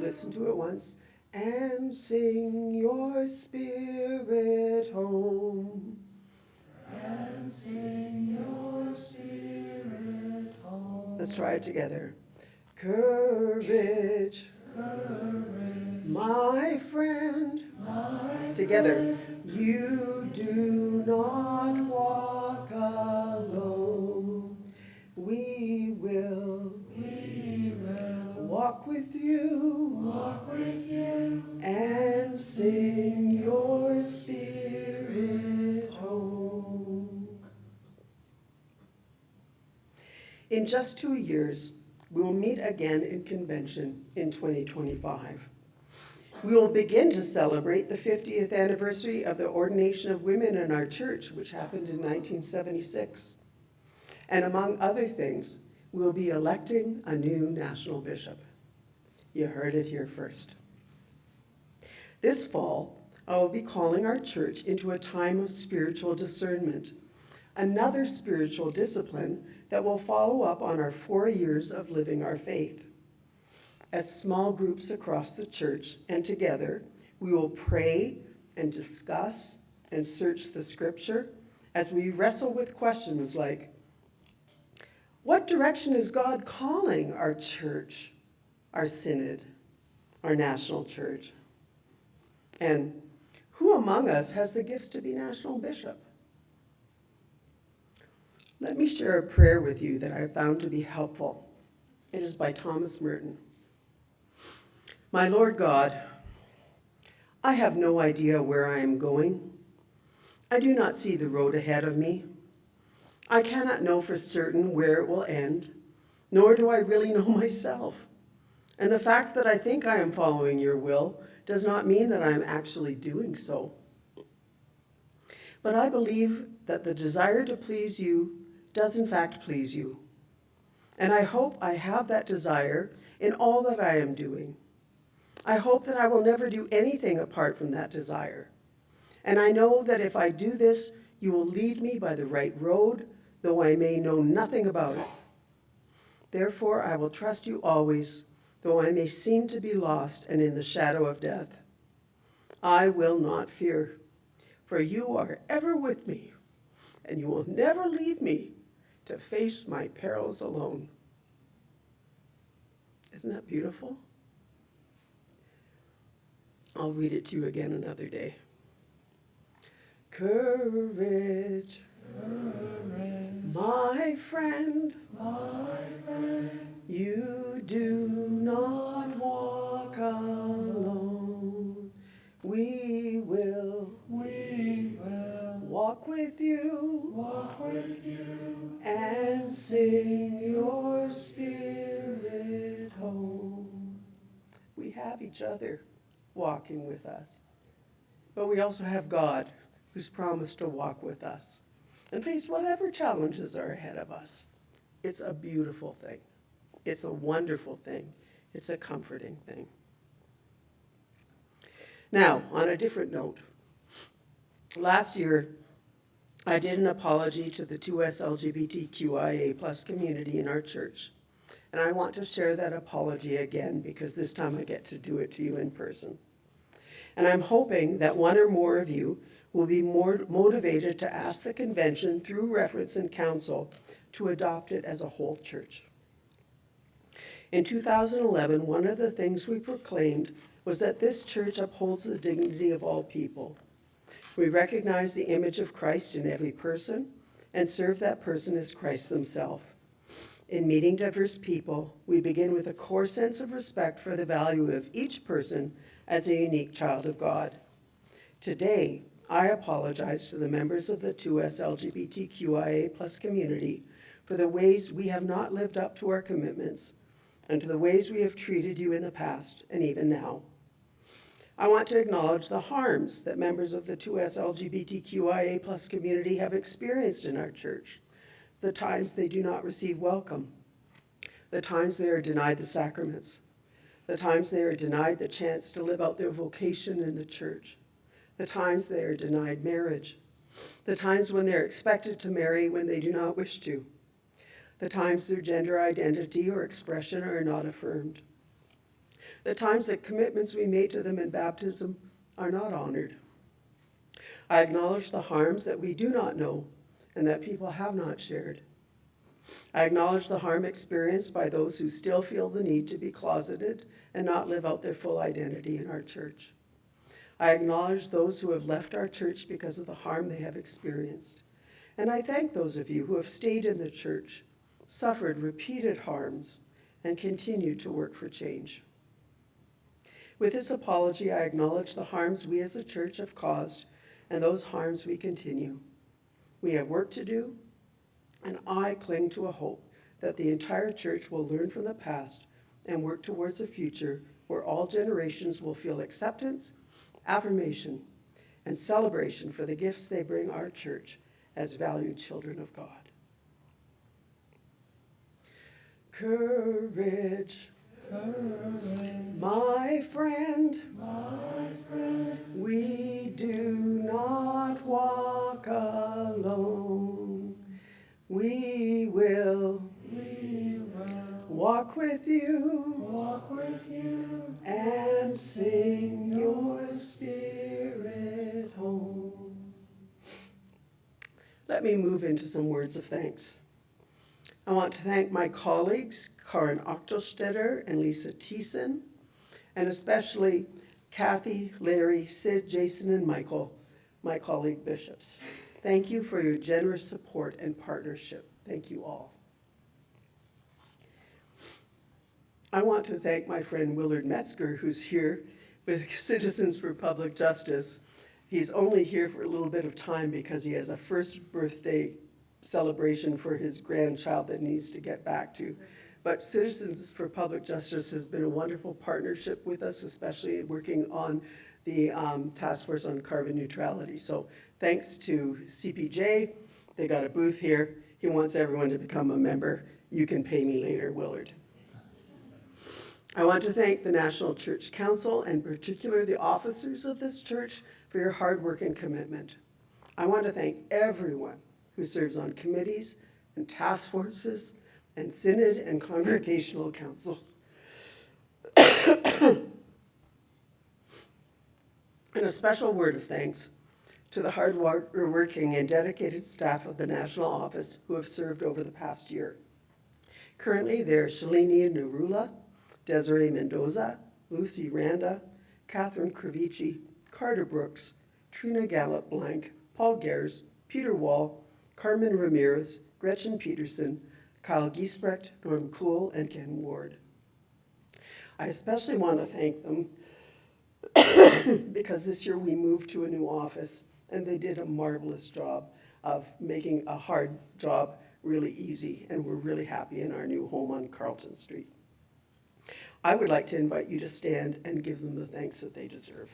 Listen to it once. And sing your spirit home. Let's try it together. Courage, my friend. Together. You do not walk alone. We will walk with you, and sing your spirit home. In just 2 years, we will meet again in convention in 2025. We will begin to celebrate the 50th anniversary of the ordination of women in our church, which happened in 1976. And among other things, we will be electing a new national bishop. You heard it here first. This fall, I will be calling our church into a time of spiritual discernment, another spiritual discipline that will follow up on our 4 years of living our faith. As small groups across the church and together, we will pray and discuss and search the scripture as we wrestle with questions like, what direction is God calling our church, our synod, our national church? And who among us has the gifts to be national bishop? Let me share a prayer with you that I found to be helpful. It is by Thomas Merton. My Lord God, I have no idea where I am going. I do not see the road ahead of me. I cannot know for certain where it will end, nor do I really know myself. And the fact that I think I am following your will does not mean that I am actually doing so. But I believe that the desire to please you does in fact please you. And I hope I have that desire in all that I am doing. I hope that I will never do anything apart from that desire. And I know that if I do this, you will lead me by the right road, though I may know nothing about it. Therefore, I will trust you always, though I may seem to be lost and in the shadow of death. I will not fear, for you are ever with me, and you will never leave me to face my perils alone. Isn't that beautiful? I'll read it to you again another day. Courage, my friend, you do not walk alone. We will walk with you, and sing your spirit we have each other walking with us. But we also have God, who's promised to walk with us and face whatever challenges are ahead of us. It's a beautiful thing. It's a wonderful thing. It's a comforting thing. Now, on a different note, last year, I did an apology to the 2S LGBTQIA+ community in our church. And I want to share that apology again because this time I get to do it to you in person. And I'm hoping that one or more of you will be more motivated to ask the convention through reference and council to adopt it as a whole church. In 2011, one of the things we proclaimed was that this church upholds the dignity of all people. We recognize the image of Christ in every person and serve that person as Christ himself. In meeting diverse people, we begin with a core sense of respect for the value of each person as a unique child of God. Today, I apologize to the members of the 2S LGBTQIA+ community for the ways we have not lived up to our commitments and to the ways we have treated you in the past and even now. I want to acknowledge the harms that members of the 2S LGBTQIA+ community have experienced in our church, the times they do not receive welcome, the times they are denied the sacraments, the times they are denied the chance to live out their vocation in the church, the times they are denied marriage, the times when they're expected to marry when they do not wish to, the times their gender identity or expression are not affirmed, the times that commitments we made to them in baptism are not honored. I acknowledge the harms that we do not know and that people have not shared. I acknowledge the harm experienced by those who still feel the need to be closeted and not live out their full identity in our church. I acknowledge those who have left our church because of the harm they have experienced. And I thank those of you who have stayed in the church, suffered repeated harms, and continue to work for change. With this apology, I acknowledge the harms we as a church have caused and those harms we continue. We have work to do, and I cling to a hope that the entire church will learn from the past and work towards a future where all generations will feel acceptance, affirmation, and celebration for the gifts they bring our church as valued children of God. Courage, my friend, we do not walk alone. We will walk with you, and sing your spirit home. Let me move into some words of thanks. I want to thank my colleagues, Karin Ochtelstetter and Lisa Thiessen, and especially Kathy, Larry, Sid, Jason, and Michael, my colleague bishops. Thank you for your generous support and partnership. Thank you all. I want to thank my friend Willard Metzger, who's here with Citizens for Public Justice. He's only here for a little bit of time because he has a first birthday celebration for his grandchild that needs to get back to. But Citizens for Public Justice has been a wonderful partnership with us, especially working on the Task Force on Carbon Neutrality. So thanks to CPJ, they got a booth here. He wants everyone to become a member. You can pay me later, Willard. I want to thank the National Church Council and particularly the officers of this church for your hard work and commitment. I want to thank everyone who serves on committees and task forces and synod and congregational councils. And a special word of thanks to the hard-working and dedicated staff of the National Office who have served over the past year. Currently, they're Shalini Narula, Desiree Mendoza, Lucy Randa, Catherine Kravici, Carter Brooks, Trina Gallup-Blank, Paul Gers, Peter Wall, Carmen Ramirez, Gretchen Peterson, Kyle Giesbrecht, Norm Kuhl, and Ken Ward. I especially want to thank them because this year we moved to a new office and they did a marvelous job of making a hard job really easy, and we're really happy in our new home on Carlton Street. I would like to invite you to stand and give them the thanks that they deserve.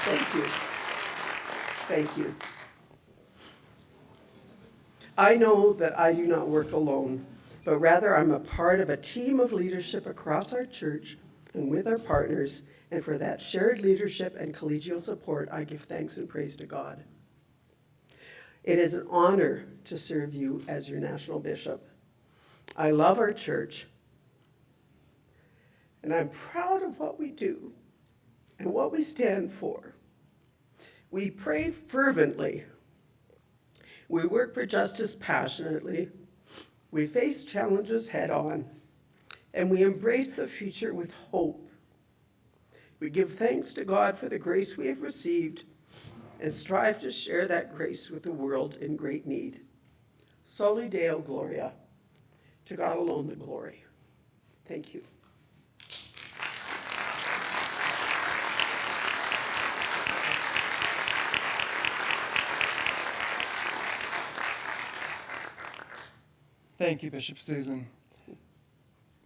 Thank you. Thank you. I know that I do not work alone, but rather I'm a part of a team of leadership across our church and with our partners, and for that shared leadership and collegial support, I give thanks and praise to God. It is an honor to serve you as your national bishop. I love our church, and I'm proud of what we do and what we stand for. We pray fervently. We work for justice passionately. We face challenges head on, and we embrace the future with hope. We give thanks to God for the grace we have received and strive to share that grace with the world in great need. Soli Deo Gloria. To God alone the glory. Thank you. Thank you, Bishop Susan.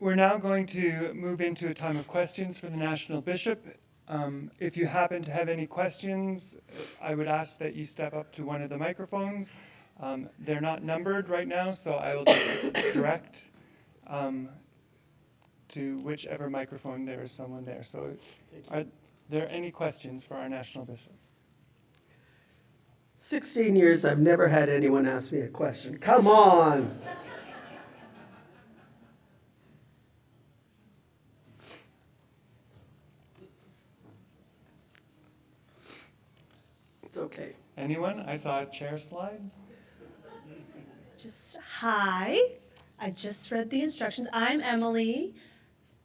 We're now going to move into a time of questions for the National Bishop. If you happen to have any questions, I would ask that you step up to one of the microphones. They're not numbered right now, so I will just direct to whichever microphone there is someone there. So are there any questions for our National Bishop? 16 years, I've never had anyone ask me a question. Come on. It's okay. Anyone? I saw a chair slide. Just hi. I just read the instructions. I'm Emily,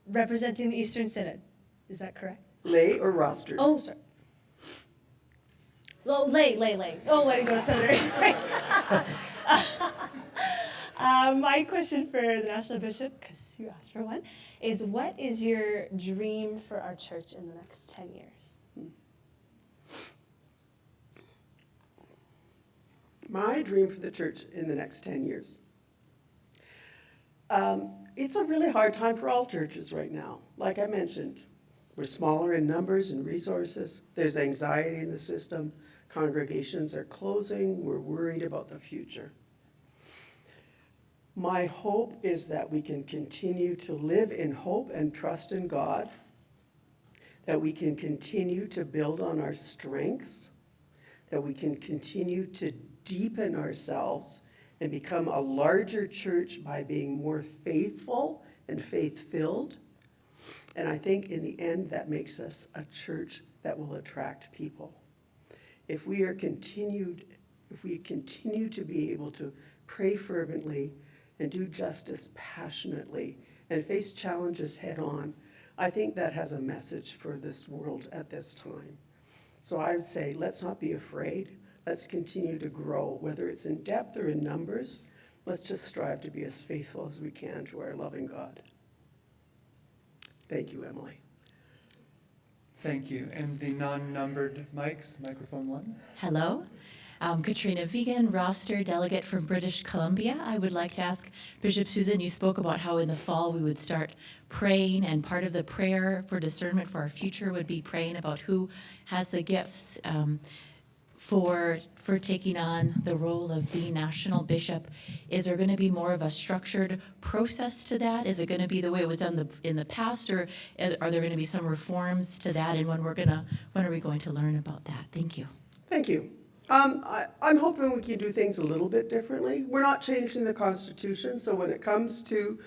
representing the Eastern Synod. Is that correct? Lay or rostered? Oh, sorry. Oh, lay. Oh, way to go, seminary. My question for the National Bishop, because you asked for one, is what is your dream for our church in the next 10 years? My dream for the church in the next 10 years. It's a really hard time for all churches right now. Like I mentioned, we're smaller in numbers and resources. There's anxiety in the system. Congregations are closing. We're worried about the future. My hope is that we can continue to live in hope and trust in God, that we can continue to build on our strengths, that we can continue to deepen ourselves and become a larger church by being more faithful and faith-filled. And I think in the end, that makes us a church that will attract people. If we continue to be able to pray fervently and do justice passionately and face challenges head on, I think that has a message for this world at this time. So I would say, let's not be afraid. Let's continue to grow, whether it's in depth or in numbers. Let's just strive to be as faithful as we can to our loving God. Thank you, Emily. Thank you. And the non-numbered mics, microphone 1. Hello, I'm Katrina Vegan, roster delegate from British Columbia. I would like to ask Bishop Susan, you spoke about how in the fall we would start praying, and part of the prayer for discernment for our future would be praying about who has the gifts for taking on the role of the national bishop. Is there going to be more of a structured process to that? Is it going to be the way it was done in the past, or are there going to be some reforms to that? And when are we going to learn about that? Thank you. Thank you. I'm hoping we can do things a little bit differently. We're not changing the Constitution, so when it comes to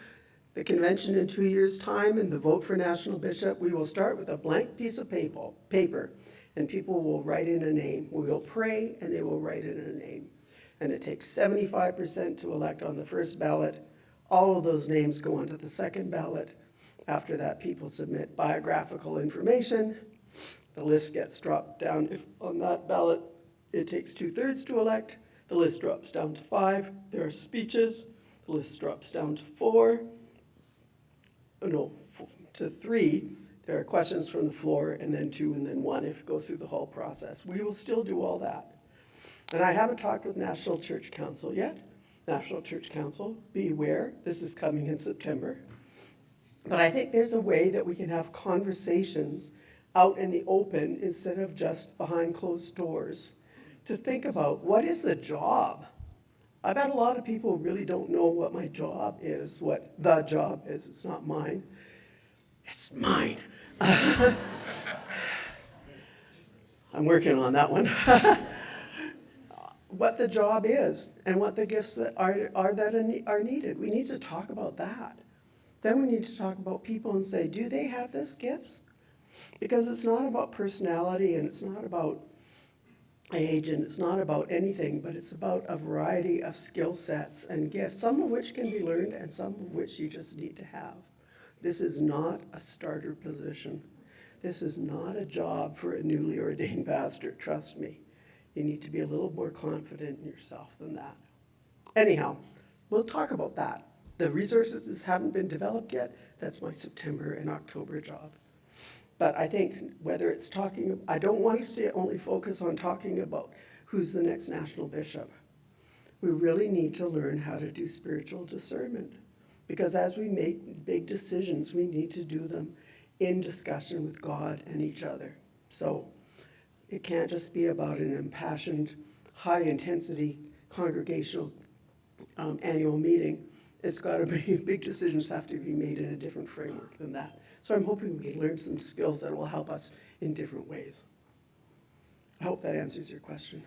the convention in 2 years' time and the vote for national bishop, we will start with a blank piece of paper, and people will write in a name. We will pray, and they will write in a name. And it takes 75% to elect on the first ballot. All of those names go onto the second ballot. After that, people submit biographical information. The list gets dropped down. If on that ballot, it takes 2/3 to elect. The list drops down to 5. There are speeches. The list drops down to 4. To 3. There are questions from the floor, and then 2, and then 1 if it goes through the whole process. We will still do all that. And I haven't talked with National Church Council yet. National Church Council, be aware, this is coming in September. But I think there's a way that we can have conversations out in the open instead of just behind closed doors to think about what is the job. I bet a lot of people really don't know what my job is, what the job is. It's not mine. It's mine. I'm working on that one. What the job is and what the gifts that are needed. We need to talk about that. Then we need to talk about people and say, do they have this gifts? Because it's not about personality and it's not about age and it's not about anything, but it's about a variety of skill sets and gifts, some of which can be learned and some of which you just need to have. This is not a starter position. This is not a job for a newly ordained pastor, trust me. You need to be a little more confident in yourself than that. Anyhow, we'll talk about that. The resources haven't been developed yet. That's my September and October job. But I think whether it's talking, I don't want us to only focus on talking about who's the next national bishop. We really need to learn how to do spiritual discernment. Because as we make big decisions, we need to do them in discussion with God and each other. So it can't just be about an impassioned, high-intensity congregational annual meeting. It's got to be, big decisions have to be made in a different framework than that. So I'm hoping we can learn some skills that will help us in different ways. I hope that answers your question.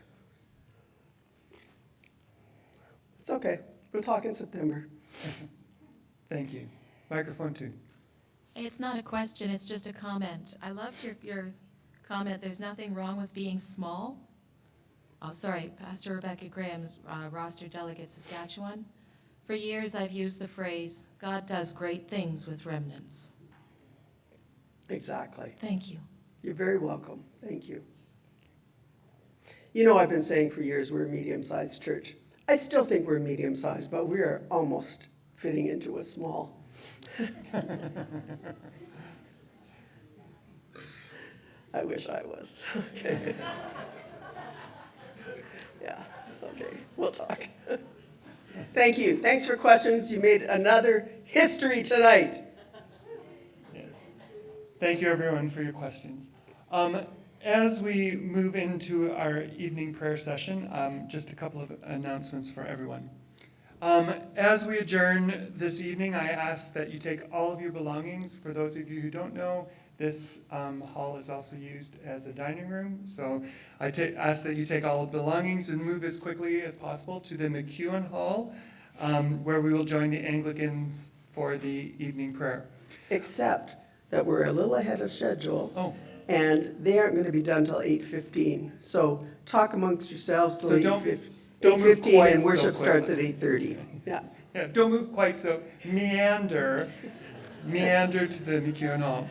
It's okay. We'll talk in September. Thank you. Microphone 2. It's not a question, it's just a comment. I loved your comment, there's nothing wrong with being small. Oh, sorry, Pastor Rebecca Graham's roster delegate, Saskatchewan. For years, I've used the phrase, God does great things with remnants. Exactly. Thank you. You're very welcome. Thank you. You know, I've been saying for years we're a medium-sized church. I still think we're medium-sized, but we are almost fitting into a small. I wish I was. Okay. Yeah, okay, we'll talk. Thank you. Thanks for questions. You made another history tonight. Yes. Thank you, everyone, for your questions. As we move into our evening prayer session, just a couple of announcements for everyone. As we adjourn this evening, I ask that you take all of your belongings. For those of you who don't know, this hall is also used as a dining room. So I ask that you take all belongings and move as quickly as possible to the McEwen Hall, where we will join the Anglicans for the evening prayer. Except that we're a little ahead of schedule. Oh. And they aren't going to be done till 8:15. So talk amongst yourselves till So 8:15 and worship starts at 8:30. Yeah. Yeah, don't move quite so. Meander to the McEwen Hall.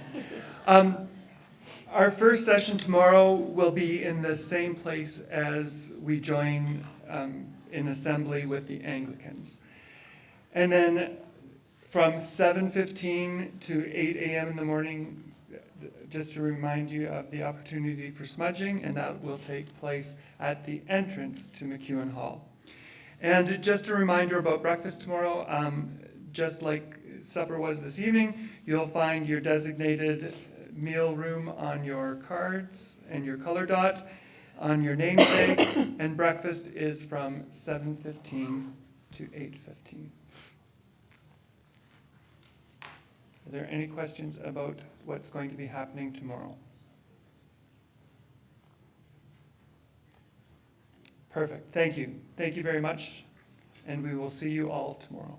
Our first session tomorrow will be in the same place as we join in assembly with the Anglicans. And then from 7:15 to 8 a.m. in the morning, just to remind you of the opportunity for smudging, and that will take place at the entrance to McEwen Hall. And just a reminder about breakfast tomorrow, just like supper was this evening, you'll find your designated meal room on your cards and your color dot on your namesake, and breakfast is from 7:15 to 8:15. Are there any questions about what's going to be happening tomorrow? Perfect. Thank you. Thank you very much. And we will see you all tomorrow.